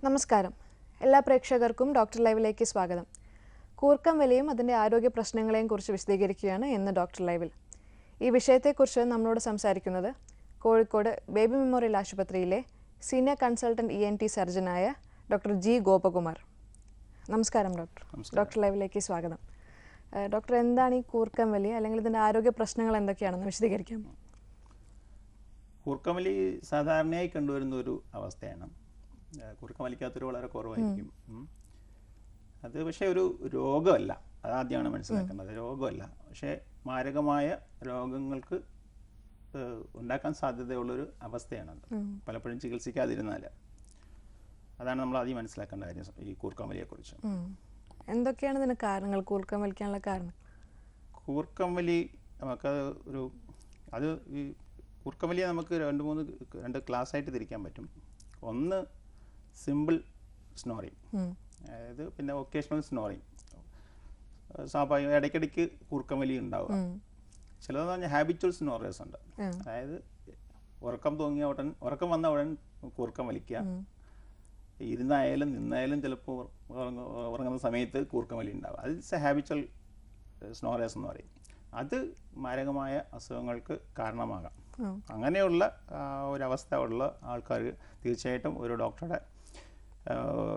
നമസ്കാരം. എല്ലാ പ്രേക്ഷകർക്കും ഡോക്ടർ ലൈവിലേക്ക് സ്വാഗതം. കൂർക്കം വലിയും അതിൻ്റെ ആരോഗ്യ പ്രശ്നങ്ങളെയും കുറിച്ച് വിശദീകരിക്കുകയാണ് ഇന്ന് ഡോക്ടർ ലൈവിൽ. ഈ വിഷയത്തെക്കുറിച്ച് നമ്മളോട് സംസാരിക്കുന്നത് കോഴിക്കോട് ബേബി മെമ്മോറിയൽ ആശുപത്രിയിലെ സീനിയർ കൺസൾട്ടൻറ്റ് ENT സർജനായ ഡോക്ടർ G. ഗോപകുമാർ. നമസ്കാരം ഡോക്ടർ. ഡോക്ടർ ലൈവിലേക്ക് സ്വാഗതം. ഡോക്ടർ, എന്താണ് ഈ കൂർക്കം വലി, അല്ലെങ്കിൽ ഇതിൻ്റെ ആരോഗ്യ പ്രശ്നങ്ങൾ എന്തൊക്കെയാണെന്ന് വിശദീകരിക്കാം? കൂർക്കം വലി സാധാരണയായി കണ്ടുവരുന്ന ഒരു അവസ്ഥയാണ്. കൂർക്കം വലിക്കാത്തൊരു വളരെ കുറവായിരിക്കും. അത് പക്ഷേ ഒരു രോഗമല്ല, അതാദ്യമാണ് മനസ്സിലാക്കേണ്ടത്. രോഗമല്ല, പക്ഷേ മാരകമായ രോഗങ്ങൾക്ക് ഉണ്ടാക്കാൻ സാധ്യതയുള്ളൊരു അവസ്ഥയാണത്. പലപ്പോഴും ചികിത്സിക്കാതിരുന്നാൽ. അതാണ് നമ്മൾ ആദ്യം മനസ്സിലാക്കേണ്ട കാര്യം ഈ കൂർക്കം വലിയെക്കുറിച്ച്. എന്തൊക്കെയാണ് ഇതിന് കാരണങ്ങൾ, കൂർക്കം വലിക്കാനുള്ള കാരണം? കൂർക്കം വലി ഈ കൂർക്കം വലിയെ നമുക്ക് രണ്ട് ക്ലാസ്സായിട്ട് തിരിക്കാൻ പറ്റും. ഒന്ന് സിമ്പിൾ സ്നോറിങ്, അതായത് പിന്നെ ഒക്കേഷണൽ സ്നോറിങ്. സ്വാഭാവികം ഇടയ്ക്കിടയ്ക്ക് കൂർക്കം വലി ഉണ്ടാവുക. ചിലതെന്ന് പറഞ്ഞാൽ ഹാബിച്വൽ സ്നോറേഴ്സ് ഉണ്ട്. അതായത് ഉറക്കം വന്ന ഉടൻ കൂർക്കം വലിക്കുക, ഇരുന്നായാലും നിന്നായാലും ചിലപ്പോൾ ഉറങ്ങുന്ന സമയത്ത് കൂർക്കം വലി ഉണ്ടാവുക. അത് ഹാബിച്വൽ സ്നോറേഴ്സ് എന്ന് പറയും. അത് മാരകമായ അസുഖങ്ങൾക്ക് കാരണമാകാം. അങ്ങനെയുള്ള ഒരവസ്ഥ ഉള്ള ആൾക്കാർ തീർച്ചയായിട്ടും ഒരു ഡോക്ടറുടെ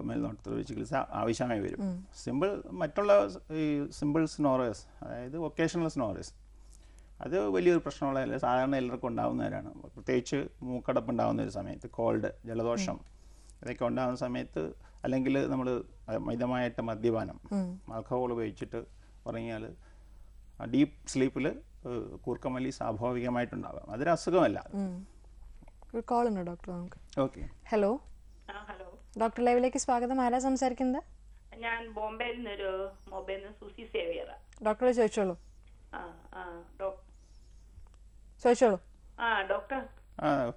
മേൽനോട്ടത്തിൽ ചികിത്സ ആവശ്യമായി വരും. മറ്റുള്ള ഈ സിമ്പിൾ സ്നോറേഴ്സ്, അതായത് ഒക്കേഷണൽ സ്നോറേഴ്സ്, അത് വലിയൊരു പ്രശ്നമുള്ളതല്ല. സാധാരണ എല്ലാവർക്കും ഉണ്ടാകുന്നവരാണ്. പ്രത്യേകിച്ച് മൂക്കടപ്പ് ഉണ്ടാകുന്ന ഒരു സമയത്ത്, കോൾഡ്, ജലദോഷം ഇതൊക്കെ ഉണ്ടാകുന്ന സമയത്ത്, അല്ലെങ്കിൽ നമ്മൾ മിതമായിട്ട് മദ്യപാനം, ആൽക്കഹോൾ ഉപയോഗിച്ചിട്ട് ഉറങ്ങിയാൽ ഡീപ്പ് സ്ലീപ്പിൽ കൂർക്കം വലി സ്വാഭാവികമായിട്ടുണ്ടാകാം. അതൊരു അസുഖമല്ല. ഒരു കോൾ ഉണ്ട് ഡോക്ടർ, നമുക്ക്. ഓക്കെ. ഹലോ. ഡോക്ടർ ലൈവിലേക്ക് സ്വാഗതം. ആരാ സംസാരിക്കുന്നത്? ഞാൻ ബോംബെയിൽ നിന്നൊരു മൊബൈൽ സുസി സേവിയറാ. ഡോക്ടറെ ചോദിച്ചോളൂ. ചോദിച്ചോളൂ. ഡോക്ടർ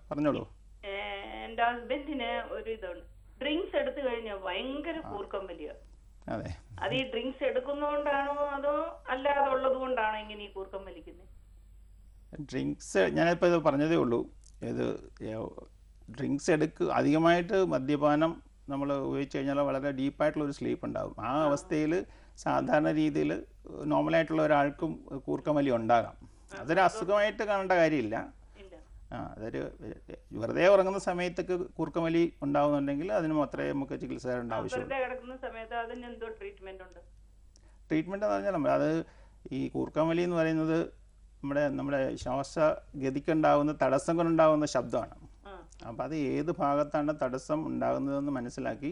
പറഞ്ഞോളൂ. എന്റെ ഹസ്ബൻഡിന് ഒരു ഇതുണ്ട്, ഡ്രിങ്ക്സ് എടുത്തു കഴിഞ്ഞാൽ ഭയങ്കര കൂർക്കം വലിയ. അത് ഈ ഡ്രിങ്ക്സ് എടുക്കുന്നോണ്ടാണോ അതോ അല്ലാതെ ഉള്ളത് കൊണ്ടാണോ ഇങ്ങനെ ഈ കൂർക്കം വലിക്കുന്നത്? ഡ്രിങ്ക്സ് ഞാനിപ്പോൾ ഇത് പറഞ്ഞതേ ഉള്ളൂ. ഡ്രിങ്ക്സ് അധികമായിട്ട് മദ്യപാനം നമ്മൾ ഉപയോഗിച്ച് കഴിഞ്ഞാൽ വളരെ ഡീപ്പായിട്ടുള്ളൊരു സ്ലീപ്പ് ഉണ്ടാകും. ആ അവസ്ഥയിൽ സാധാരണ രീതിയിൽ നോർമലായിട്ടുള്ള ഒരാൾക്കും കൂർക്കം വലി ഉണ്ടാകാം. അതൊരു അസുഖമായിട്ട് കാണേണ്ട കാര്യമില്ല. അതൊരു വെറുതെ ഉറങ്ങുന്ന സമയത്തൊക്കെ കൂർക്കം വലി ഉണ്ടാവുന്നുണ്ടെങ്കിൽ അതിന് മാത്രമേ നമുക്ക് ചികിത്സ തരേണ്ട ആവശ്യമുള്ളൂ. ട്രീറ്റ്മെൻറ്റ് എന്ന് പറഞ്ഞാൽ അത് ഈ കൂർക്കം വലി എന്ന് പറയുന്നത് നമ്മുടെ ശ്വാസഗതിക്കുണ്ടാകുന്ന തടസ്സം കൊണ്ടുണ്ടാകുന്ന ശബ്ദമാണ്. അപ്പോൾ അത് ഏത് ഭാഗത്താണ് തടസ്സം ഉണ്ടാകുന്നതെന്ന് മനസ്സിലാക്കി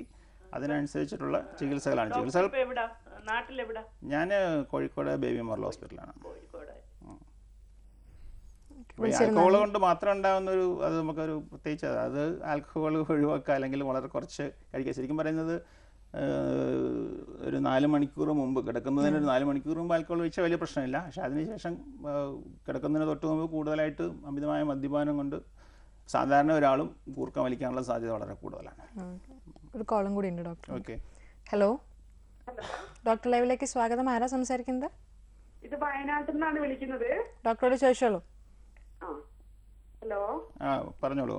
അതിനനുസരിച്ചിട്ടുള്ള ചികിത്സകളാണ്. ഞാൻ കോഴിക്കോട് ബേബി മെമ്മോറിയൽ ഹോസ്പിറ്റലാണ്. ആൽക്കഹോൾ കൊണ്ട് മാത്രം ഉണ്ടാകുന്ന അത് നമുക്കൊരു പ്രത്യേകിച്ച് അത് ആൽക്കഹോൾ ഒഴിവാക്കുക, അല്ലെങ്കിൽ വളരെ കുറച്ച് കഴിക്കുക. ശരിക്കും പറയുന്നത് ഒരു 4 മണിക്കൂർ മുമ്പ്, കിടക്കുന്നതിന് ഒരു 4 മണിക്കൂർ മുമ്പ് ആൽക്കഹോൾ കഴിച്ചാൽ വലിയ പ്രശ്നമില്ല. പക്ഷെ അതിനുശേഷം കിടക്കുന്നതിന് തൊട്ട് മുമ്പ് കൂടുതലായിട്ട് അമിതമായ മദ്യപാനം കൊണ്ട് സാധാരണ ഒരാളും കൂർക്കം വലിക്കാനുള്ള സാധ്യത വളരെ കൂടുതലാണ്. ഒരു കോളും കൂടി ഉണ്ട് ഡോക്ടർ. ഓക്കെ. ഹലോ. ഡോക്ടർ ലൈവിലേക്ക് സ്വാഗതം. ആരാ സംസാരിക്കുന്നത്? ഇത് വയനാട്ടിൽ നിന്നാണ് വിളിക്കുന്നത്. ഡോക്ടറോട് ചോദിച്ചോളൂ. ഹലോ. പറഞ്ഞോളൂ.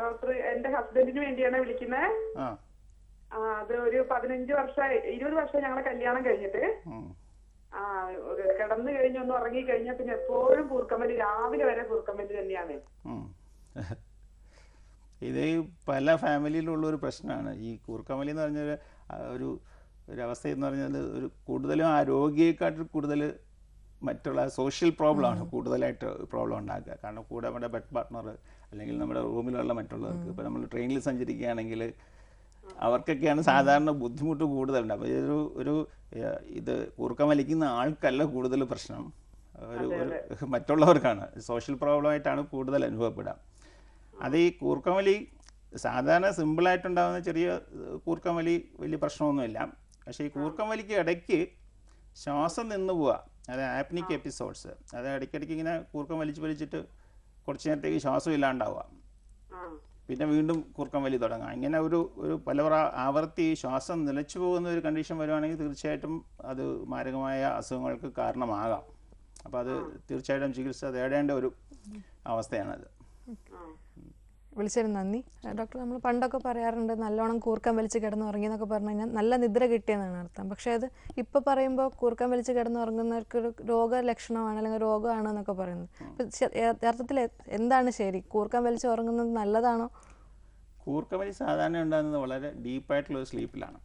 ഡോക്ടർ, എന്റെ ഹസ്ബൻഡിന് വേണ്ടിയാണ് വിളിക്കുന്നത്. അത് ഒരു 20 വർഷം ഞങ്ങളെ കല്യാണം കഴിഞ്ഞിട്ട് കിടന്നു കഴിഞ്ഞൊന്ന് ഉറങ്ങി കഴിഞ്ഞാൽ പിന്നെ എപ്പോഴും കൂർക്കമ്പലി, രാവിലെ വരെ കൂർക്കമ്പലി തന്നെയാണ്. ഇത് പല ഫാമിലിയിലുള്ള ഒരു പ്രശ്നമാണ്. ഈ കൂർക്കമ്പലി എന്ന് പറഞ്ഞ ഒരു അവസ്ഥ എന്ന് പറഞ്ഞാൽ ഒരു കൂടുതലും ആരോഗ്യക്കാട്ടിൽ കൂടുതൽ മറ്റുള്ള സോഷ്യൽ പ്രോബ്ലമാണ് കൂടുതലായിട്ട് പ്രോബ്ലം ഉണ്ടാക്കുക. കാരണം കൂടെ നമ്മുടെ ബെഡ് പാർട്ട്ണർ അല്ലെങ്കിൽ നമ്മുടെ റൂമിലുള്ള മറ്റുള്ളവർക്ക്, ഇപ്പോൾ നമ്മൾ ട്രെയിനിൽ സഞ്ചരിക്കുകയാണെങ്കിൽ അവർക്കൊക്കെയാണ് സാധാരണ ബുദ്ധിമുട്ട് കൂടുതലുണ്ട്. അപ്പോൾ ഇത് കൂർക്കം വലിക്കുന്ന ആൾക്കല്ല കൂടുതൽ പ്രശ്നം, മറ്റുള്ളവർക്കാണ്. സോഷ്യൽ പ്രോബ്ലമായിട്ടാണ് കൂടുതൽ അനുഭവപ്പെടുക. അത് ഈ കൂർക്കം വലി സാധാരണ സിമ്പിളായിട്ടുണ്ടാകുന്ന ചെറിയ കൂർക്കം വലി വലിയ പ്രശ്നമൊന്നുമില്ല. പക്ഷേ ഈ കൂർക്കം വലിക്ക് ഇടയ്ക്ക് ശ്വാസം നിന്ന് പോവുക, അത് ആപ്നിക് എപ്പിസോഡ്സ്, അത് ഇടയ്ക്കിടയ്ക്ക് ഇങ്ങനെ കൂർക്കം വലിച്ചിട്ട് കുറച്ച് നേരത്തേക്ക് ശ്വാസം ഇല്ലാണ്ടാവുക, പിന്നെ വീണ്ടും കൂർക്കം വലി തുടങ്ങുക. ഇങ്ങനെ ഒരു പല ആവർത്തി ശ്വാസം നിലച്ചു പോകുന്ന ഒരു കണ്ടീഷൻ വരുവാണെങ്കിൽ തീർച്ചയായിട്ടും അത് മാരകമായ അസുഖങ്ങൾക്ക് കാരണമാകാം. അപ്പോൾ അത് തീർച്ചയായിട്ടും ചികിത്സ തേടേണ്ട ഒരു അവസ്ഥയാണത്. വിളിച്ചതിന് നന്ദി. ഡോക്ടർ, നമ്മൾ പണ്ടൊക്കെ പറയാറുണ്ട് നല്ലോണം കൂർക്കം വലിച്ച് കിടന്നുറങ്ങി എന്നൊക്കെ പറഞ്ഞു കഴിഞ്ഞാൽ നല്ല നിദ്ര കിട്ടിയെന്നാണ് അർത്ഥം. പക്ഷേ അത് ഇപ്പോൾ പറയുമ്പോൾ കൂർക്കം വലിച്ച് കിടന്നുറങ്ങുന്നവർക്ക് ഒരു രോഗലക്ഷണമാണ് അല്ലെങ്കിൽ രോഗമാണ് എന്നൊക്കെ പറയുന്നത്. ഇപ്പം യഥാർത്ഥത്തിൽ എന്താണ് ശരി? കൂർക്കം വലിച്ച് ഉറങ്ങുന്നത് നല്ലതാണോ? കൂർക്കം വലി സാധാരണ ഉണ്ടാകുന്നത് വളരെ ഡീപ്പായിട്ടുള്ളൊരു സ്ലീപ്പിലാണ്.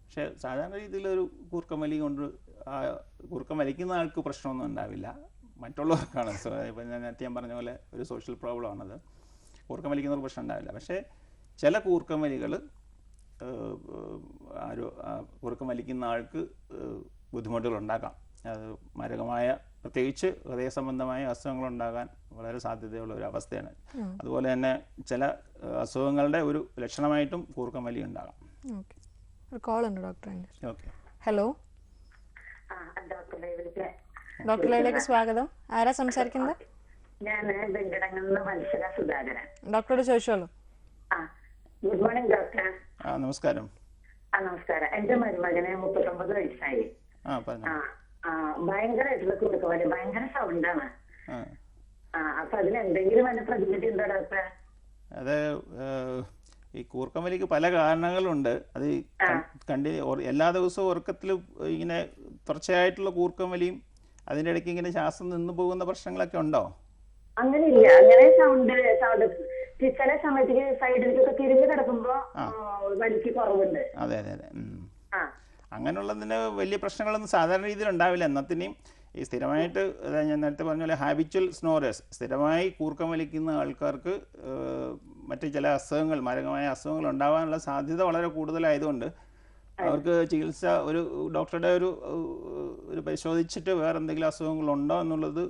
പക്ഷേ സാധാരണ രീതിയിലൊരു കൂർക്കം വലി കൊണ്ട് കൂർക്കം വലിക്കുന്ന ആൾക്ക് പ്രശ്നമൊന്നും ഉണ്ടാവില്ല, മറ്റുള്ളവർക്കാണ്. ഇപ്പം ഞാൻ നേരത്തെ പറഞ്ഞ പോലെ ഒരു സോഷ്യൽ പ്രോബ്ലം ആണത്. കൂർക്കം വലിക്കുന്നവർക്ക് പ്രശ്നം ഉണ്ടാവില്ല. പക്ഷേ ചില കൂർക്കം വലികൾ കൂർക്കം വലിക്കുന്ന ആൾക്ക് ബുദ്ധിമുട്ടുകൾ ഉണ്ടാക്കാം. അത് മാരകമായ, പ്രത്യേകിച്ച് ഹൃദയ സംബന്ധമായ അസുഖങ്ങളുണ്ടാകാൻ വളരെ സാധ്യതയുള്ള ഒരു അവസ്ഥയാണ്. അതുപോലെ തന്നെ ചില അസുഖങ്ങളുടെ ഒരു ലക്ഷണമായിട്ടും കൂർക്കം വലി ഉണ്ടാകാം. ഒരു കോൾ ഉണ്ട് ഡോക്ടർ. ഓക്കെ, ഹലോ, ഡോക്ടർ ലൈവിലേക്ക് സ്വാഗതം. ആരാ സംസാരിക്കുന്നത്? ഞാൻ വെങ്കടങ്ങളിൽ മത്സര സുധാകരൻ. ഡോക്ടറോട് ചോദിച്ചോളൂ. Good morning doctor. നമസ്കാരം. നമസ്കാരം. എന്റെ മരുമകന് 39 വയസ്സായി. ഭയങ്കരമായിട്ടുള്ള കൂർക്കവലി, ഭയങ്കര സൗണ്ടാണ്. അപ്പൊ അതിനെന്തെങ്കിലും വല്ല പ്രതിവിധി ഉണ്ടോ ഡോക്ടർ? അത് ഈ കൂർക്കം വലിക്ക് പല കാരണങ്ങളുണ്ട്. അത് എല്ലാ ദിവസവും ഉറക്കത്തിൽ ഇങ്ങനെ തുടർച്ചയായിട്ടുള്ള കൂർക്കം വലിയും അതിൻ്റെ ഇടയ്ക്ക് ഇങ്ങനെ ശ്വാസം നിന്ന് പോകുന്ന പ്രശ്നങ്ങളൊക്കെ ഉണ്ടോ? അങ്ങനെ ഇല്ല. അങ്ങനെ സൗണ്ട് ചില സമയത്തേക്ക് സൈഡിലേക്കൊക്കെ തിരിഞ്ഞു കിടക്കുമ്പോ വലിക്ക് കുറവുണ്ട്. അതെ അതെ അതെ. അങ്ങനെയുള്ളതിന് വലിയ പ്രശ്നങ്ങളൊന്നും സാധാരണ രീതിയിൽ ഉണ്ടാവില്ല. എന്നത്തിനെയും ഈ സ്ഥിരമായിട്ട് ഞാൻ നേരത്തെ പറഞ്ഞ പോലെ ഹാബിച്വൽ സ്നോറേഴ്സ്, സ്ഥിരമായി കൂർക്കം വലിക്കുന്ന ആൾക്കാർക്ക് മറ്റ് ചില അസുഖങ്ങൾ, മാരകമായ അസുഖങ്ങൾ ഉണ്ടാകാനുള്ള സാധ്യത വളരെ കൂടുതലായതുകൊണ്ട് അവർക്ക് ചികിത്സ ഒരു ഡോക്ടറുടെ ഒരു പരിശോധിച്ചിട്ട് വേറെ എന്തെങ്കിലും അസുഖങ്ങളുണ്ടോ എന്നുള്ളത്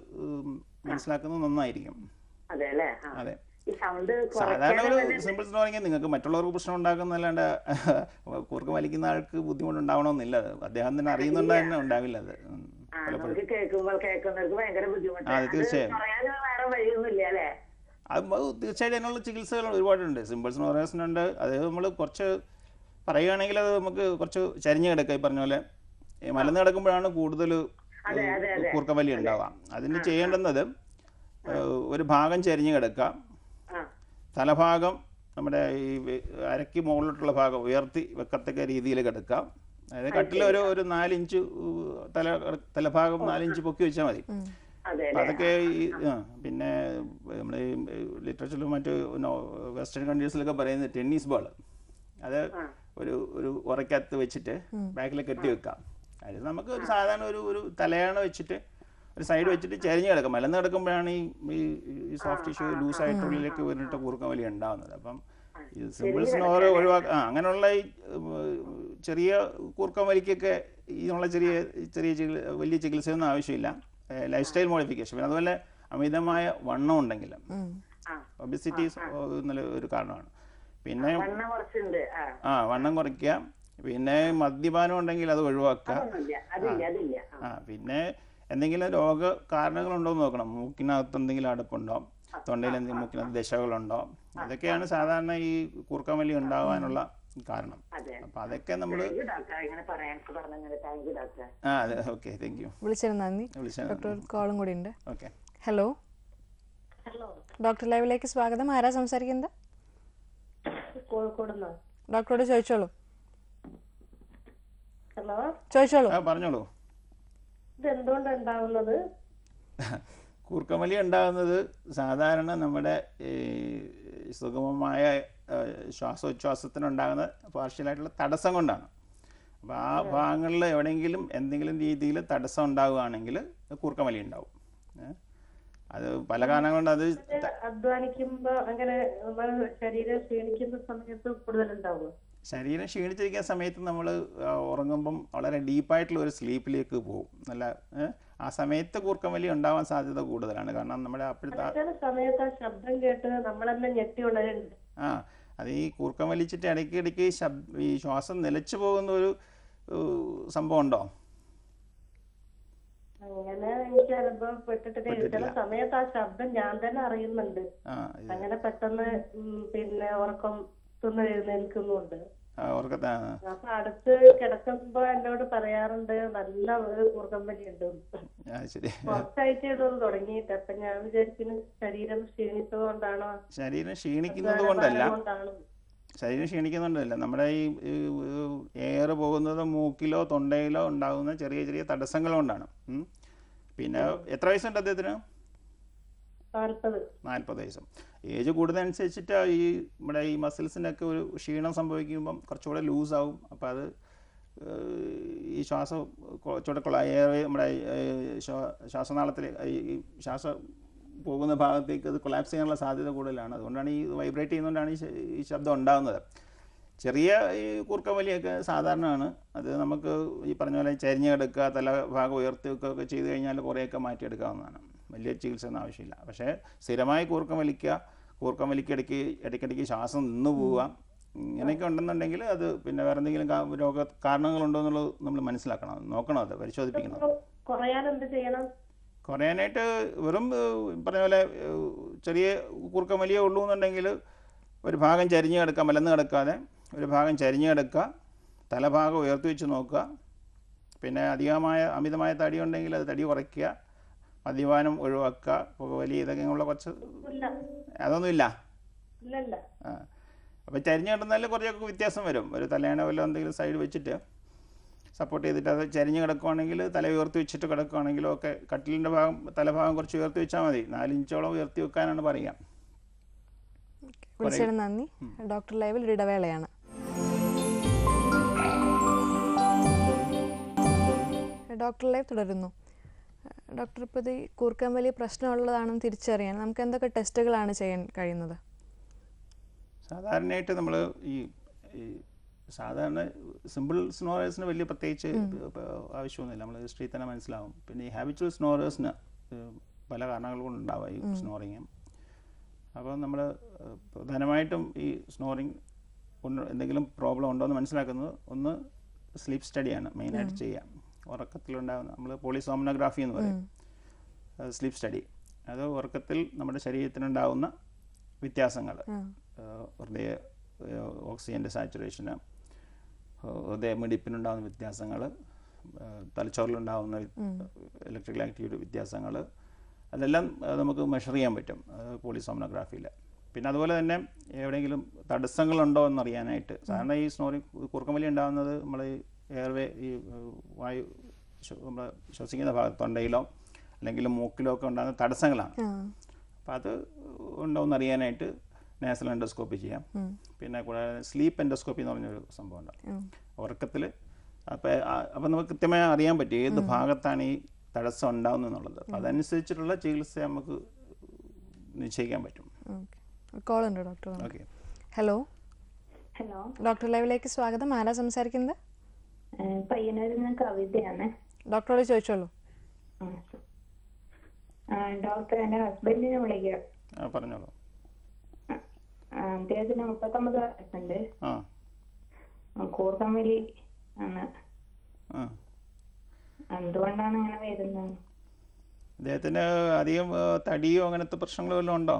മനസ്സിലാക്കുന്നത് നന്നായിരിക്കും. അതെ. സാധാരണ ഒരു സിമ്പിൾ സ്നോറിങ് നിങ്ങൾക്ക് മറ്റുള്ളവർക്ക് പ്രശ്നം ഉണ്ടാക്കുന്നതല്ലാണ്ട് കൂർക്കം വലിക്കുന്ന ആൾക്ക് ബുദ്ധിമുട്ടുണ്ടാവണമെന്നില്ല. അദ്ദേഹം തന്നെ അറിയുന്നുണ്ടോ തന്നെ ഉണ്ടാവില്ല. അത് അതെ, തീർച്ചയായും. അത് തീർച്ചയായിട്ടും അതിനുള്ള ചികിത്സകൾ ഒരുപാടുണ്ട്. സിമ്പിൾ സ്നോറേഴ്സിനുണ്ട്. അത് നമ്മൾ കുറച്ച് പറയുകയാണെങ്കിൽ അത് നമുക്ക് കുറച്ച് ചരിഞ്ഞ് കിടക്കുക. ഈ പറഞ്ഞ പോലെ മലന്ന് കിടക്കുമ്പോഴാണ് കൂടുതൽ കൂർക്കം വലി ഉണ്ടാവുക. അതിന് ചെയ്യേണ്ടുന്നത് ഒരു ഭാഗം ചരിഞ്ഞ് കിടക്കുക, തലഭാഗം നമ്മുടെ ഈ അരയ്ക്ക് മുകളിലോട്ടുള്ള ഭാഗം ഉയർത്തി വെക്കത്തക്ക രീതിയിൽ കിടക്കുക. അതായത് കട്ടിൽ ഒരു 4 ഇഞ്ച് തലഭാഗം 4 ഇഞ്ച് പൊക്കി വെച്ചാൽ മതി. അതൊക്കെ ഈ പിന്നെ നമ്മുടെ ഈ ലിറ്ററേച്ചറിലും മറ്റ് വെസ്റ്റേൺ കൺട്രീസിലൊക്കെ പറയുന്നത് ടെന്നീസ് ബോൾ, അത് ഒരു ഉറക്കകത്ത് വെച്ചിട്ട് ബാക്കിൽ കെട്ടി വെക്കാം. അത് നമുക്ക് ഒരു സാധാരണ ഒരു തലയാണ വെച്ചിട്ട് ഒരു സൈഡ് വെച്ചിട്ട് ചരിഞ്ഞ് കിടക്കാം. മലന്ന് കിടക്കുമ്പോഴാണ് ഈ സോഫ്റ്റ് ടിഷ്യൂ ലൂസായിട്ടുള്ളിലേക്ക് വന്നിട്ട് കൂർക്കം വലി ഉണ്ടാകുന്നത്. അപ്പം ഈ സിമ്പിൾ സ്നോർ അങ്ങനെയുള്ള ഈ ചെറിയ കൂർക്കം വലിക്കൊക്കെ ഇതിനുള്ള വലിയ ചികിത്സയൊന്നും ആവശ്യമില്ല. ലൈഫ് സ്റ്റൈൽ മോഡിഫിക്കേഷൻ, പിന്നെ അതുപോലെ അമിതമായ വണ്ണം ഉണ്ടെങ്കിൽ ഒബിസിറ്റി ഒരു കാരണമാണ്. പിന്നെ വണ്ണം കുറയ്ക്കുക. പിന്നെ മദ്യപാനം ഉണ്ടെങ്കിൽ അത് ഒഴിവാക്കുക. പിന്നെ എന്തെങ്കിലും രോഗ കാരണങ്ങളുണ്ടോ എന്ന് നോക്കണം. മൂക്കിനകത്ത് എന്തെങ്കിലും അടുപ്പുണ്ടോ, തൊണ്ടയിൽ എന്തെങ്കിലും മൂക്കിനകത്ത് ദശകളുണ്ടോ, അതൊക്കെയാണ് സാധാരണ ഈ കൂർക്കം വലി ഉണ്ടാകാനുള്ള കാരണം. അപ്പൊ അതൊക്കെ നമ്മൾ അതെ. Okay, thank you. വിളിച്ചതിന് നന്ദി. ഡോക്ടർ കോളും കൂടി ഉണ്ട്. ഓക്കെ, ഹലോ, ഡോക്ടർ ലൈവിലേക്ക് സ്വാഗതം. ആരാ സംസാരിക്കുന്നത്? ഡോക്ടറോട് ചോദിച്ചോളൂ. ചോദിച്ചോളൂ. പറഞ്ഞോളൂ. ഇതെന്തുകൊണ്ടുണ്ടാവുന്നത്? കൂർക്കം വലി ഉണ്ടാകുന്നത് സാധാരണ നമ്മുടെ സുഗമമായ ശ്വാസോച്ഛ്വാസത്തിനുണ്ടാകുന്ന പാർഷ്യലായിട്ടുള്ള തടസ്സം കൊണ്ടാണ്. അപ്പോൾ ആ ഭാഗങ്ങളിൽ എവിടെയെങ്കിലും എന്തെങ്കിലും രീതിയിൽ തടസ്സം ഉണ്ടാവുകയാണെങ്കിൽ കൂർക്കം വലി ഉണ്ടാവും. അത് പല കാരണങ്ങളുണ്ട്. അത് അധ്വാനിക്കുമ്പോൾ അങ്ങനെ ശരീരം ക്ഷീണിക്കുന്ന സമയത്ത് കൂടുതലുണ്ടാവും. ശരീരം ക്ഷീണിച്ചിരിക്കുന്ന സമയത്ത് നമ്മൾ ഉറങ്ങുമ്പം വളരെ ഡീപ്പായിട്ടുള്ള ഒരു സ്ലീപ്പിലേക്ക് പോകും. നല്ല ആ സമയത്ത് കൂർക്കം വലി ഉണ്ടാവാൻ സാധ്യത കൂടുതലാണ്. കാരണം നമ്മുടെ അപ്പോഴത്തെ സമയത്ത് ശബ്ദം കേട്ട് നമ്മളെല്ലാം ഞെട്ടി ഉണരുന്നുണ്ട്. അത് ഈ കൂർക്കം വലിച്ചിട്ട് ഇടയ്ക്കിടയ്ക്ക് ഈ ശ്വാസം നിലച്ചു പോകുന്ന ഒരു സംഭവം ഉണ്ടോ? അങ്ങനെ എനിക്ക് അനുഭവപ്പെട്ടിട്ടില്ല. ചില സമയത്ത് ആ ശബ്ദം ഞാൻ തന്നെ അറിയുന്നുണ്ട്. അങ്ങനെ പെട്ടെന്ന് പിന്നെ ഉറക്കം എഴുന്നേൽക്കുന്നുണ്ട്. ഉറക്കത്തെ അപ്പൊ അടുത്ത് കിടക്കുമ്പോ എന്നോട് പറയാറുണ്ട് നല്ല ഒരു കൂർക്കം വലി ഉണ്ട്. ശരി. കുറച്ചാഴ്ചയൊന്നും തുടങ്ങിയിട്ട് അപ്പൊ ഞാൻ വിചാരിക്കുന്നു ശരീരം ക്ഷീണിച്ചതുകൊണ്ടാണോ? ശരീരം ക്ഷീണിക്കുന്നത് കൊണ്ടല്ല, ശരീരം ക്ഷീണിക്കുന്നുണ്ടല്ല, നമ്മുടെ ഈ എയർ പോകുന്നത് മൂക്കിലോ തൊണ്ടയിലോ ഉണ്ടാകുന്ന ചെറിയ ചെറിയ തടസ്സങ്ങൾ കൊണ്ടാണ്. പിന്നെ എത്ര വയസ്സുണ്ട് അദ്ദേഹത്തിന്? 40 വയസ്സ്. ഏജ് കൂടുന്നതനുസരിച്ചിട്ട് ഈ നമ്മുടെ ഈ മസിൽസിനൊക്കെ ഒരു ക്ഷീണം സംഭവിക്കുമ്പം കുറച്ചുകൂടെ ലൂസാവും. അപ്പോൾ അത് ഈ ശ്വാസം കുറച്ചുകൂടെ നമ്മുടെ ശ്വാസനാളത്തിൽ ഈ ശ്വാസം പോകുന്ന ഭാഗത്തേക്ക് അത് കൊളാപ്സ് ചെയ്യാനുള്ള സാധ്യത കൂടുതലാണ്. അതുകൊണ്ടാണ് ഈ വൈബ്രേറ്റ് ചെയ്യുന്നതുകൊണ്ടാണ് ഈ ശബ്ദം ഉണ്ടാകുന്നത്. ചെറിയ ഈ കൂർക്കം വലിയൊക്കെ സാധാരണമാണ്. അത് നമുക്ക് ഈ പറഞ്ഞ പോലെ ചരിഞ്ഞ് കിടക്കുക, തല ഭാഗം ഉയർത്തി വെക്കുകയൊക്കെ ചെയ്ത് കഴിഞ്ഞാൽ കുറേയൊക്കെ മാറ്റിയെടുക്കാവുന്നതാണ്. വലിയ ചികിത്സ ഒന്നും ആവശ്യമില്ല. പക്ഷേ സ്ഥിരമായി കൂർക്കം വലിക്ക് ഇടയ്ക്കിടയ്ക്ക് ശ്വാസം നിന്ന് പോവുക, ഇങ്ങനെയൊക്കെ ഉണ്ടെന്നുണ്ടെങ്കിൽ അത് പിന്നെ വേറെ എന്തെങ്കിലും രോഗ കാരണങ്ങളുണ്ടോ എന്നുള്ളത് നമ്മൾ മനസ്സിലാക്കണം, നോക്കണം, അത് പരിശോധിപ്പിക്കണം. കുറയാനായിട്ട് വെറും പറഞ്ഞ പോലെ ചെറിയ കൂർക്കം വലിയേ ഉള്ളൂ എന്നുണ്ടെങ്കിൽ ഒരു ഭാഗം ചരിഞ്ഞ് കിടക്കുക, മലന്ന് കിടക്കാതെ ഒരു ഭാഗം ചരിഞ്ഞ് കിടക്കുക, തലഭാഗം ഉയർത്തി വെച്ച് നോക്കുക. പിന്നെ അമിതമായ തടി ഉണ്ടെങ്കിൽ അത് തടി കുറയ്ക്കുക, മദ്യപാനം ഒഴിവാക്കുക, പുകവലി, ഇതൊക്കെ ഉള്ള കുറച്ച് അതൊന്നുമില്ല. അപ്പോൾ ചരിഞ്ഞ് കിടന്നാലും കുറച്ചൊക്കെ വ്യത്യാസം വരും. ഒരു തലയണ വല്ല എന്തെങ്കിലും സൈഡ് വെച്ചിട്ട് സപ്പോർട്ട് ചെയ്തിട്ട് അത് ചരിഞ്ഞ് കിടക്കുകയാണെങ്കിൽ, തല ഉയർത്തി വെച്ചിട്ട് കിടക്കുകയാണെങ്കിലും ഒക്കെ കട്ടിലിൻ്റെ തലഭാഗം കുറച്ച് ഉയർത്തി വെച്ചാൽ മതി. 4 ഇഞ്ചോളം ഉയർത്തി വെക്കാനാണ് പറയുക. വിളിച്ചതിന് നന്ദി. ഡോക്ടർ ലൈവിൽ ഒരു ഇടവേളയാണ്. ഡോക്ടർ ലൈവ് തുടരുന്നു. ഡോക്ടർ, ഇപ്പോൾ ഇത് കൂർക്കം വലി പ്രശ്നമുള്ളതാണെന്ന് തിരിച്ചറിയാൻ നമുക്ക് എന്തൊക്കെ ടെസ്റ്റുകളാണ് ചെയ്യാൻ കഴിയുന്നത്? സാധാരണയായിട്ട് നമ്മൾ ഈ സാധാരണ സിമ്പിൾ സ്നോറേഴ്സിന് വലിയ പ്രത്യേകിച്ച് ആവശ്യമൊന്നുമില്ല, നമ്മൾ ഹിസ്റ്ററി തന്നെ മനസ്സിലാവും. പിന്നെ ഈ ഹാബിച്വൽ സ്നോറേഴ്സിന് പല കാരണങ്ങൾ കൊണ്ടുണ്ടാവുക ഈ സ്നോറിങ്. അപ്പോൾ നമ്മൾ പ്രധാനമായിട്ടും ഈ സ്നോറിങ് എന്തെങ്കിലും പ്രോബ്ലം ഉണ്ടോ എന്ന് മനസ്സിലാക്കുന്നത് ഒന്ന് സ്ലീപ്പ് സ്റ്റഡിയാണ് മെയിനായിട്ട് ചെയ്യുക. ഉറക്കത്തിലുണ്ടാകുന്ന നമ്മൾ പോളിസോംനോഗ്രാഫി എന്ന് പറയും, സ്ലീപ്പ് സ്റ്റഡി. അത് ഉറക്കത്തിൽ നമ്മുടെ ശരീരത്തിനുണ്ടാകുന്ന വ്യത്യാസങ്ങൾ, ഹൃദയ ഓക്സിജൻ്റെ സാച്ചുറേഷന്, ഹൃദയമിടിപ്പിനുണ്ടാകുന്ന വ്യത്യാസങ്ങൾ, തലച്ചോറിലുണ്ടാകുന്ന ഇലക്ട്രിക്കൽ ആക്ടിവിറ്റി വ്യത്യാസങ്ങൾ, അതെല്ലാം നമുക്ക് മെഷർ ചെയ്യാൻ പറ്റും പോളിസോംനോഗ്രാഫിയിൽ. പിന്നെ അതുപോലെ തന്നെ എവിടെയെങ്കിലും തടസ്സങ്ങളുണ്ടോ എന്നറിയാനായിട്ട്, സാധാരണ ഈ കൂർക്കം വലി ഉണ്ടാകുന്നത് നമ്മൾ എയർവേ, ഈ വായു നമ്മൾ ശ്വസിക്കുന്ന ഭാഗത്ത് തൊണ്ടയിലോ അല്ലെങ്കിൽ മൂക്കിലോ ഒക്കെ ഉണ്ടാകുന്ന തടസ്സങ്ങളാണ്. അപ്പോൾ അത് ഉണ്ടോ എന്നറിയാനായിട്ട് നാസൽ എൻഡോസ്കോപ്പി ചെയ്യാം. പിന്നെ കൂടാതെ സ്ലീപ്പ് എൻഡോസ്കോപ്പി എന്ന് പറഞ്ഞൊരു സംഭവം ഉണ്ടാകും ഉറക്കത്തിൽ. അപ്പോൾ നമുക്ക് കൃത്യമായി അറിയാൻ പറ്റും ഏത് ഭാഗത്താണ് ഈ തടസ്സം ഉണ്ടാകുന്നത് എന്നുള്ളത്. അപ്പോൾ അതനുസരിച്ചിട്ടുള്ള ചികിത്സ നമുക്ക് നിശ്ചയിക്കാൻ പറ്റും. കോൾ ഉണ്ട് ഡോക്ടർ. ഓക്കെ. ഹലോ, ഡോക്ടർ ലൈവിലേക്ക് സ്വാഗതം. ആരാ സംസാരിക്കുന്നത്? പയ്യന്നൂരിൽ നിന്ന് കവിതയാണ്. ഡോക്ടറോട് ചോദിച്ചോളൂ. ഡോക്ടർ, എന്റെ ഹസ്ബൻഡിനെ വിളിക്കുക. പറഞ്ഞോളൂ. അദ്ദേഹത്തിന് 39 വയസ്സുണ്ട്. കൂർക്കം വലി ആണ്. എന്തുകൊണ്ടാണ് അങ്ങനെ വരുന്നത്? അദ്ദേഹത്തിന് അധികം തടിയോ അങ്ങനത്തെ പ്രശ്നങ്ങളോ വല്ലതും ഉണ്ടോ?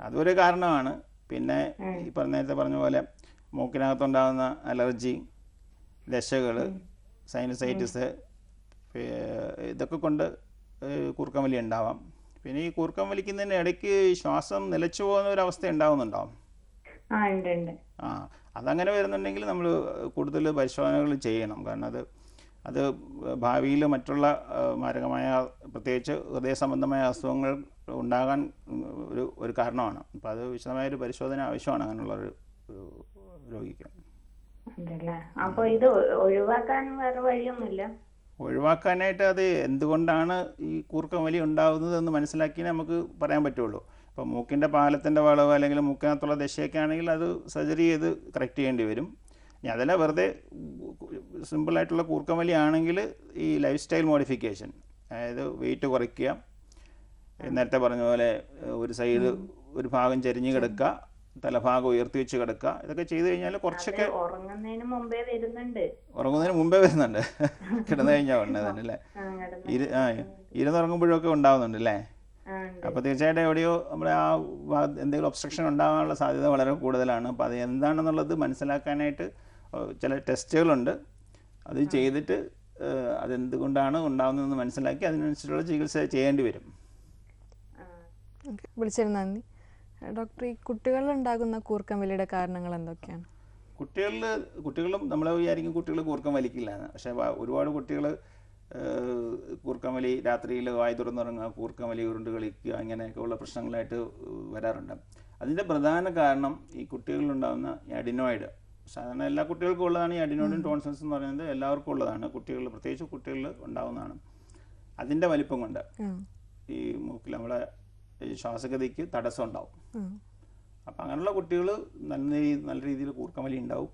അതൊരു കാരണമാണ്. പിന്നെ ഈ നേരത്തെ പറഞ്ഞ പോലെ മൂക്കിനകത്തുണ്ടാകുന്ന അലർജി, ദശകൾ, സൈനസൈറ്റിസ്, ഇതൊക്കെ കൊണ്ട് കൂർക്കം വലി ഉണ്ടാവാം. പിന്നെ ഈ കൂർക്കം വലിക്കുന്നതിന് ഇടയ്ക്ക് ശ്വാസം നിലച്ചു പോകുന്ന ഒരു അവസ്ഥ ഉണ്ടാവുന്നുണ്ടോ? അതങ്ങനെ വരുന്നുണ്ടെങ്കിൽ നമ്മൾ കൂടുതൽ പരിശോധനകൾ ചെയ്യണം. കാരണം അത് ഭാവിയിൽ മറ്റുള്ള മാരകമായ പ്രത്യേകിച്ച് ഹൃദയ സംബന്ധമായ അസുഖങ്ങൾ ഉണ്ടാകാൻ ഒരു കാരണമാണ്. അപ്പം അത് വിശദമായൊരു പരിശോധന ആവശ്യമാണ് അങ്ങനെയുള്ളൊരു രോഗിക്ക്. അപ്പോൾ ഇത് ഒഴിവാക്കാൻ വേറെ വഴിയൊന്നുമില്ല? ഒഴിവാക്കാനായിട്ട് അത് എന്തുകൊണ്ടാണ് ഈ കൂർക്കം വലി ഉണ്ടാകുന്നത് എന്ന് മനസ്സിലാക്കിയേ നമുക്ക് പറയാൻ പറ്റുള്ളൂ. ഇപ്പോൾ മൂക്കിൻ്റെ പാലത്തിൻ്റെ വളവ് അല്ലെങ്കിൽ മൂക്കിനകത്തുള്ള ദശയൊക്കെ ആണെങ്കിൽ അത് സർജറി ചെയ്ത് കറക്റ്റ് ചെയ്യേണ്ടി വരും. ഇനി അതല്ല വെറുതെ സിമ്പിളായിട്ടുള്ള കൂർക്കം വലി ആണെങ്കിൽ ഈ ലൈഫ് സ്റ്റൈൽ മോഡിഫിക്കേഷൻ, അതായത് വെയിറ്റ് കുറയ്ക്കുക, നേരത്തെ പറഞ്ഞ പോലെ ഒരു ഭാഗം ചരിഞ്ഞ് കിടക്കുക, തലഭാഗം ഉയർത്തി വെച്ച് കിടക്കുക, ഇതൊക്കെ ചെയ്തു കഴിഞ്ഞാൽ കുറച്ചൊക്കെ ഉറങ്ങുന്നതിന് മുമ്പേ വരുന്നുണ്ട്. കിടന്നു കഴിഞ്ഞാൽ ഉടനെ തന്നെ അല്ലേ? ഇരുന്നുറങ്ങുമ്പോഴൊക്കെ ഉണ്ടാവുന്നുണ്ട് അല്ലേ? അപ്പോൾ തീർച്ചയായിട്ടും എവിടെയോ നമ്മുടെ ആ എന്തെങ്കിലും ഒബ്സ്ട്രക്ഷൻ ഉണ്ടാകാനുള്ള സാധ്യത വളരെ കൂടുതലാണ്. അപ്പോൾ അത് എന്താണെന്നുള്ളത് മനസ്സിലാക്കാനായിട്ട് ചില ടെസ്റ്റുകളുണ്ട്. അത് ചെയ്തിട്ട് അതെന്തുകൊണ്ടാണ് ഉണ്ടാകുന്നതെന്ന് മനസ്സിലാക്കി അതിനനുസരിച്ചുള്ള ചികിത്സ ചെയ്യേണ്ടി വരും. വിളിച്ചതിന് നന്ദി. ഡോക്ടർ, ഈ കുട്ടികളിലുണ്ടാകുന്ന കൂർക്കം വലിയുടെ കാരണങ്ങൾ എന്തൊക്കെയാണ്? കുട്ടികളും നമ്മൾ വിചാരിക്കും കുട്ടികൾ കൂർക്കം വലിക്കില്ല എന്ന്. പക്ഷേ ഒരുപാട് കുട്ടികൾ കൂർക്കം വലി രാത്രിയിൽ വായ് തുറന്നിറങ്ങുക, കൂർക്കം വലി ഉരുണ്ട് കളിക്കുക, ഇങ്ങനെയൊക്കെയുള്ള പ്രശ്നങ്ങളായിട്ട് വരാറുണ്ട്. അതിൻ്റെ പ്രധാന കാരണം ഈ കുട്ടികളിലുണ്ടാകുന്ന അഡിനോയിഡ്. സാധാരണ എല്ലാ കുട്ടികൾക്കും ഉള്ളതാണ് ഈ അഡിനോയിഡും ടോൺസിൽസ് എന്ന് പറയുന്നത്. എല്ലാവർക്കും ഉള്ളതാണ്. കുട്ടികളിൽ, പ്രത്യേകിച്ച് കുട്ടികളിൽ ഉണ്ടാകുന്നതാണ്. അതിൻ്റെ വലിപ്പം കൊണ്ട് ഈ മൂക്കിൽ നമ്മളെ ശ്വാസഗതിക്ക് തടസ്സം ഉണ്ടാവും. അപ്പം അങ്ങനെയുള്ള കുട്ടികൾ നല്ല രീതിയിൽ കൂർക്കം വലി ഉണ്ടാവും.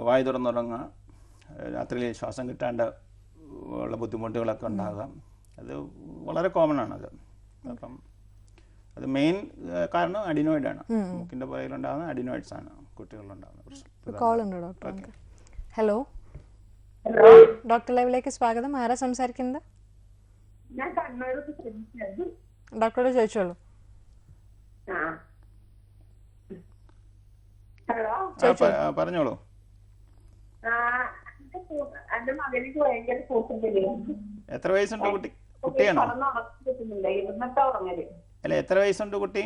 വായു തുറന്നുറങ്ങുക, രാത്രിയിൽ ശ്വാസം കിട്ടാണ്ട് ഉള്ള ബുദ്ധിമുട്ടുകളൊക്കെ ഉണ്ടാകുക, അത് വളരെ കോമൺ ആണത്. അപ്പം അത് മെയിൻ കാരണം അഡിനോയിഡാണ്. മൂക്കിൻ്റെ പുറകിലുണ്ടാകുന്ന അഡിനോയിഡ്സ് ആണ് കുട്ടികളിലുണ്ടാകുന്ന പ്രശ്നം. കോൾ ഉണ്ട് ഡോക്ടർ. ഹലോ, ഡോക്ടർ ലൈവിലേക്ക് സ്വാഗതം. ആരാ സംസാരിക്കുന്നത്? ഡോക്ടറോട് ചോദിച്ചോളൂ. പറഞ്ഞോളൂ. എന്റെ മകനിക്ക് ഭയങ്കര എത്ര വയസ്സുണ്ട് കുട്ടിയാണോ? അല്ല, എത്ര വയസ്സുണ്ട് കുട്ടി?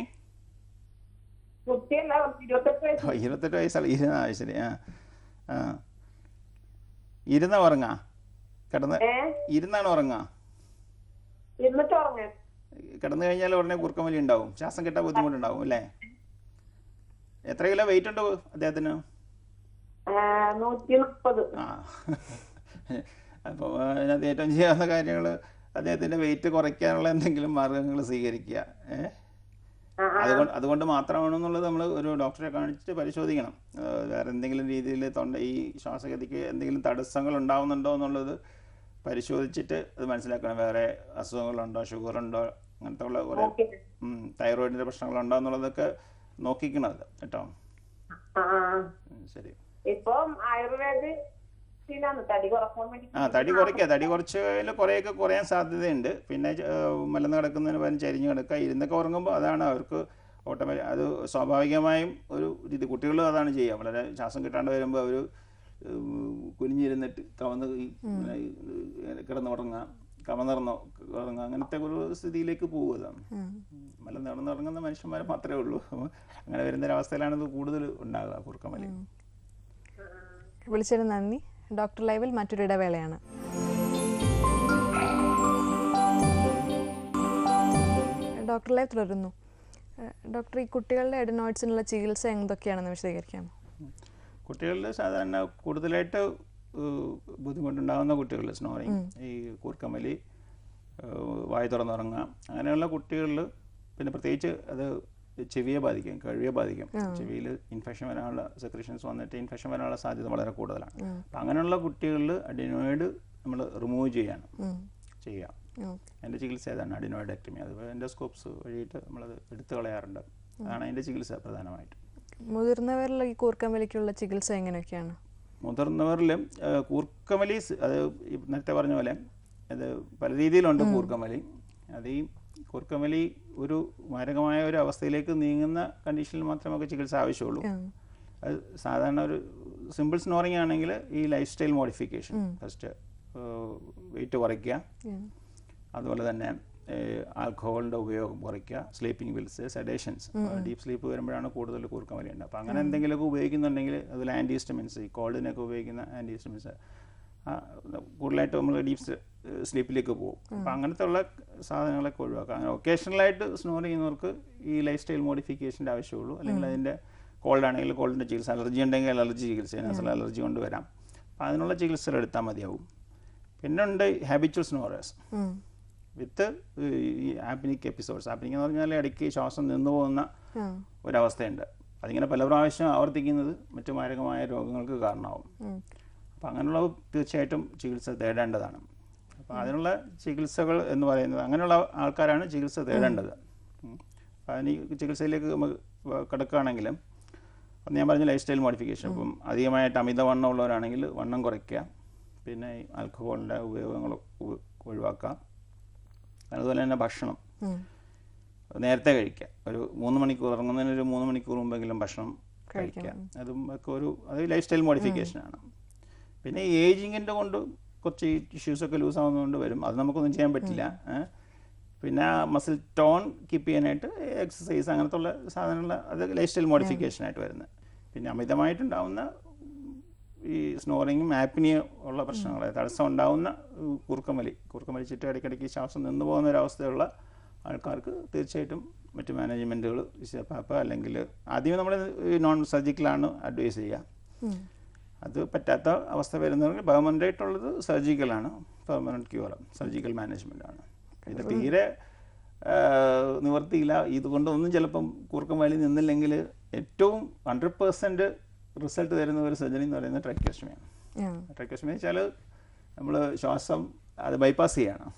28 വയസ്സാണ്. ശരി. ഇരുന്ന ഉറങ്ങാ? ഇരുന്നാണ് ഉറങ്ങാ? കിടന്നു കഴിഞ്ഞാൽ ഉടനെ കൂർക്കം വലി ഉണ്ടാവും, ശ്വാസം കിട്ടാൻ ബുദ്ധിമുട്ടുണ്ടാവും അല്ലേ? എത്ര കിലോ വെയിറ്റ് ഉണ്ട് അദ്ദേഹത്തിന്? 130. അപ്പോൾ അതിനകത്ത് ഏറ്റവും ചെയ്യാവുന്ന കാര്യങ്ങൾ അദ്ദേഹത്തിൻ്റെ വെയിറ്റ് കുറയ്ക്കാനുള്ള എന്തെങ്കിലും മാർഗങ്ങൾ സ്വീകരിക്കുക. അതുകൊണ്ട് മാത്രമാണെന്നുള്ളത് നമ്മൾ ഒരു ഡോക്ടറെ കാണിച്ചിട്ട് പരിശോധിക്കണം. വേറെ എന്തെങ്കിലും രീതിയിൽ ഈ ശ്വാസഗതിക്ക് എന്തെങ്കിലും തടസ്സങ്ങൾ ഉണ്ടാവുന്നുണ്ടോ എന്നുള്ളത് പരിശോധിച്ചിട്ട് അത് മനസ്സിലാക്കണം. വേറെ അസുഖങ്ങളുണ്ടോ, ഷുഗറുണ്ടോ, അങ്ങനത്തെ ഉള്ള കുറേ തൈറോയിഡിൻ്റെ പ്രശ്നങ്ങളുണ്ടോ എന്നുള്ളതൊക്കെ നോക്കിക്കണം അത് കേട്ടോ. ശരി. തടി കുറച്ച് കുറേയൊക്കെ കുറയാൻ സാധ്യതയുണ്ട്. പിന്നെ മലന്ന് കിടക്കുന്നതിന് പകരം ചരിഞ്ഞ് കിടക്കുക, ഇരുന്നൊക്കെ ഉറങ്ങുമ്പോൾ അതാണ് അവർക്ക് ഓട്ടോമാറ്റിക്, അത് സ്വാഭാവികമായും ഒരു രീതി. കുട്ടികളും അതാണ് ചെയ്യുക. വളരെ ശ്വാസം കിട്ടാണ്ട് വരുമ്പോൾ അവർ കുനിഞ്ഞിരുന്നിട്ട് കിടന്നുറങ്ങുക, കമന്നിറങ്ങുക, അങ്ങനത്തെ ഒരു സ്ഥിതിയിലേക്ക് പോവുകയാണ്. മലന്ന് കിടന്നുറങ്ങുന്ന മനുഷ്യന്മാർ മാത്രമേ ഉള്ളൂ. അങ്ങനെ വരുന്നൊരവസ്ഥയിലാണ് ഇത് കൂടുതൽ ഉണ്ടാകുക കൂർക്കം വലി. വിളിച്ചതിന് നന്ദി. ഡോക്ടർ ലൈവിൽ മറ്റൊരു ഇടവേളയാണ്. ഡോക്ടർ ലൈവ് തുടരുന്നു. ഡോക്ടർ, ഈ കുട്ടികളുടെ അഡിനോയിഡ്സിനുള്ള ചികിത്സ എന്തൊക്കെയാണെന്ന് വിശദീകരിക്കാമോ? കുട്ടികളിൽ സാധാരണ കൂടുതലായിട്ട് ബുദ്ധിമുട്ടുണ്ടാകുന്ന കുട്ടികളിൽ സ്നോറിങ്, ഈ കൂർക്കം വലി, വായു തുറന്നുറങ്ങുക, അങ്ങനെയുള്ള കുട്ടികളിൽ പിന്നെ പ്രത്യേകിച്ച് അത് ചെവിയെ ബാധിക്കും, കഴിവിയെ ബാധിക്കും. ചെവിയിൽ ഇൻഫെക്ഷൻ വരാനുള്ള സെക്രീഷൻസ് വന്നിട്ട് ഇൻഫെക്ഷൻ വരാനുള്ള സാധ്യത വളരെ കൂടുതലാണ്. അപ്പം അങ്ങനെയുള്ള കുട്ടികളിൽ അഡിനോയിഡ് നമ്മൾ റിമൂവ് ചെയ്യാം. അതിൻ്റെ ചികിത്സ ഏതാണ്? അഡിനോയിഡക്ടമി. അത് എൻഡോസ്കോപ്സ് വഴിയിട്ട് നമ്മളത് എടുത്തു കളയാറുണ്ട്. അതാണ് അതിൻ്റെ ചികിത്സ പ്രധാനമായിട്ട്. മുതിർന്നവരിൽ ഈ കൂർക്കം വലിക്കുള്ള ചികിത്സ എങ്ങനെയൊക്കെയാണ്? മുതിർന്നവരിൽ കൂർക്കം വലി, അത് നേരത്തെ പറഞ്ഞ പോലെ അത് പല രീതിയിലുണ്ട് കൂർക്കം വലി. അത് ഈ കൂർക്കം വലി ഒരു മാരകമായ ഒരു അവസ്ഥയിലേക്ക് നീങ്ങുന്ന കണ്ടീഷനിൽ മാത്രമേ നമുക്ക് ചികിത്സ ആവശ്യമുള്ളൂ. അത് സാധാരണ ഒരു സിമ്പിൾ സ്നോറിങ് ആണെങ്കിൽ ഈ lifestyle modification, first weight കുറയ്ക്കുക, അതുപോലെ തന്നെ ആൽക്കഹോളിൻ്റെ ഉപയോഗം കുറയ്ക്കുക, sleeping pills, sedations, deep sleep വരുമ്പോഴാണ് കൂടുതൽ കൂർക്കം വലി ഉണ്ട്. അപ്പോൾ അങ്ങനെ എന്തെങ്കിലുമൊക്കെ ഉപയോഗിക്കുന്നുണ്ടെങ്കിൽ അതിൽ ആൻറ്റിഹിസ്റ്റമിൻസ്, ഈ കോൾഡിനൊക്കെ ഉപയോഗിക്കുന്ന ആൻറ്റിഹിസ്റ്റമിൻസ് കൂടുതലായിട്ട് നമ്മൾ ഡീപ്പ് സ്ലീപ്പിലേക്ക് പോകും. അപ്പോൾ അങ്ങനത്തെ ഉള്ള സാധനങ്ങളൊക്കെ ഒഴിവാക്കുക. അങ്ങനെ ഒക്കേഷണലായിട്ട് സ്നോർ ചെയ്യുന്നവർക്ക് ഈ ലൈഫ് സ്റ്റൈൽ മോഡിഫിക്കേഷൻ്റെ ആവശ്യമുള്ളൂ. അല്ലെങ്കിൽ അതിൻ്റെ കോൾഡ് ആണെങ്കിൽ കോൾഡിൻ്റെ ചികിത്സ, അലർജി ഉണ്ടെങ്കിൽ അലർജി ചികിത്സ, നാസൽ അലർജി കൊണ്ട് വരാം. അപ്പോൾ അതിനുള്ള ചികിത്സകൾ എടുത്താൽ മതിയാവും. പിന്നെ ഉണ്ട് ഹാബിച്വൽ സ്നോറേഴ്സ് വിത്ത് ഈ ആപ്നിക് എപ്പിസോഡ്സ്. ആപ്നിക് എന്ന് പറഞ്ഞാൽ ഇടയ്ക്ക് ശ്വാസം നിന്നു പോകുന്ന ഒരവസ്ഥയുണ്ട്. അതിങ്ങനെ പല പ്രാവശ്യം ആവർത്തിക്കുന്നത് മറ്റു മാരകമായ രോഗങ്ങൾക്ക് കാരണമാവും. അപ്പോൾ അങ്ങനെയുള്ള തീർച്ചയായിട്ടും ചികിത്സ തേടേണ്ടതാണ്. അപ്പോൾ അതിനുള്ള ചികിത്സകൾ എന്ന് പറയുന്നത് അങ്ങനെയുള്ള ആൾക്കാരാണ് ചികിത്സ തേടേണ്ടത്. അപ്പോൾ അതിന് ചികിത്സയിലേക്ക് നമുക്ക് കിടക്കുകയാണെങ്കിലും ഞാൻ പറഞ്ഞ ലൈഫ് സ്റ്റൈൽ മോഡിഫിക്കേഷൻ. ഇപ്പം അധികമായിട്ട് അമിതവണ്ണം ഉള്ളവരാണെങ്കിൽ വണ്ണം കുറയ്ക്കുക, പിന്നെ ആൽക്കഹോളിൻ്റെ ഉപയോഗങ്ങൾ ഒഴിവാക്കുക, അതുപോലെ തന്നെ ഭക്ഷണം നേരത്തെ കഴിക്കുക. ഒരു 3 മണിക്കൂർ, ഉറങ്ങുന്നതിന് ഒരു 3 മണിക്കൂർ മുമ്പെങ്കിലും ഭക്ഷണം കഴിക്കുക. അതും ഒക്കെ അത് ലൈഫ് സ്റ്റൈൽ മോഡിഫിക്കേഷനാണ്. പിന്നെ ഏജിങ്ങിൻ്റെ കൊണ്ട് കുറച്ച് ടിഷ്യൂസൊക്കെ ലൂസ് ആവുന്നതുകൊണ്ട് വരും, അത് നമുക്കൊന്നും ചെയ്യാൻ പറ്റില്ല. പിന്നെ മസിൽ ടോൺ കീപ്പ് ചെയ്യാനായിട്ട് എക്സസൈസ് അങ്ങനത്തെ ഉള്ള സാധനങ്ങൾ, അത് ലൈഫ് സ്റ്റൈൽ മോഡിഫിക്കേഷനായിട്ട് വരുന്നത്. പിന്നെ അമിതമായിട്ടുണ്ടാവുന്ന ഈ സ്നോറിങ്ങും ആപ്നിയ ഉള്ള പ്രശ്നങ്ങൾ, തടസ്സം ഉണ്ടാവുന്ന കൂർക്കം വലിച്ചിട്ട് ഇടയ്ക്കിടയ്ക്ക് ശ്വാസം നിന്ന് പോകുന്ന ഒരവസ്ഥയുള്ള ആൾക്കാർക്ക് തീർച്ചയായിട്ടും മറ്റ് മാനേജ്മെൻറ്റുകൾ CPAP അല്ലെങ്കിൽ ആദ്യമേ നമ്മൾ നോൺ സർജിക്കലാണ് അഡ്വൈസ് ചെയ്യുക. അത് പറ്റാത്ത അവസ്ഥ വരുന്നതെങ്കിൽ പെർമനൻ്റ് ആയിട്ടുള്ളത് സർജിക്കലാണ്, പെർമനൻറ്റ് ക്യൂർ സർജിക്കൽ മാനേജ്മെൻറ്റാണ്. ഇത് തീരെ നിവർത്തിയില്ല, ഇതുകൊണ്ടൊന്നും ചിലപ്പം കൂർക്കം വലി നിന്നില്ലെങ്കിൽ ഏറ്റവും 100% റിസൾട്ട് തരുന്ന ഒരു സർജറി എന്ന് പറയുന്നത് ട്രക്കിയോസ്റ്റമിയാണ്. ട്രക്കിയോസ്റ്റമി വെച്ചാൽ നമ്മൾ ശ്വാസം അത് ബൈപ്പാസ് ചെയ്യണം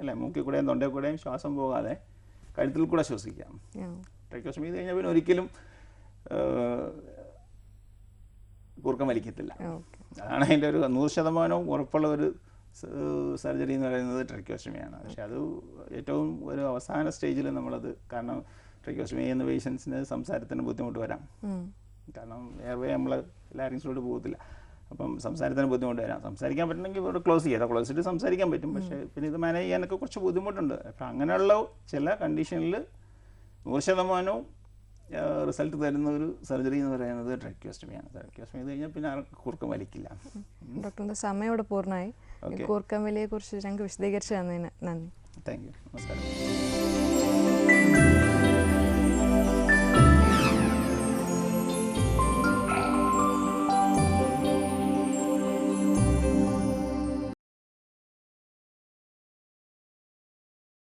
അല്ലേ, മൂക്കിൽ കൂടെയും തൊണ്ടയിൽ കൂടെയും ശ്വാസം പോകാതെ കഴുത്തിൽ കൂടെ ശ്വസിക്കാം. ട്രക്കിയോസ്റ്റമി ചെയ്ത് കഴിഞ്ഞാൽ പിന്നെ ഒരിക്കലും കൂർക്കം വലിക്കത്തില്ല. അതാണ് അതിൻ്റെ ഒരു 100% ഉറപ്പുള്ള ഒരു സർജറി എന്ന് പറയുന്നത് ട്രക്കിയോസ്റ്റമിയാണ്. പക്ഷെ അത് ഏറ്റവും ഒരു അവസാന സ്റ്റേജിൽ നമ്മളത്, കാരണം ട്രക്കിയോസ്റ്റമി ചെയ്യുന്ന പേഷ്യൻസിന് സംസാരത്തിന് ബുദ്ധിമുട്ട് വരാം, കാരണം എയർവേ നമ്മൾ ലാരിങ്സിലോട്ട് പോകത്തില്ല, അപ്പം സംസാരത്തിന് ബുദ്ധിമുട്ട് വരാം. സംസാരിക്കാൻ പറ്റണമെങ്കിൽ ഇവിടെ ക്ലോസ് ചെയ്യാം, ക്ലോസ് ചെയ്തിട്ട് സംസാരിക്കാൻ പറ്റും. പക്ഷേ പിന്നെ ഇത് മാനേജ് ചെയ്യാനൊക്കെ കുറച്ച് ബുദ്ധിമുട്ടുണ്ട്. അപ്പം അങ്ങനെയുള്ള ചില കണ്ടീഷനിൽ 100% റിസൾട്ട് തരുന്ന ഒരു സർജറി എന്ന് പറയുന്നത് ട്രക്കിയോസ്റ്റമിയാണ്. ട്രക്കിയോസ്റ്റമി ചെയ്ത് കഴിഞ്ഞാൽ പിന്നെ ആർക്കും കൂർക്കം വലിക്കില്ല. ഡോക്ടറിൻ്റെ സമയം ഇവിടെ പൂർണ്ണമായി. കൂർക്കം വലിയെക്കുറിച്ച് ഞങ്ങൾക്ക് വിശദീകരിച്ച് തന്നതിന് നന്ദി. Thank you. നമസ്കാരം.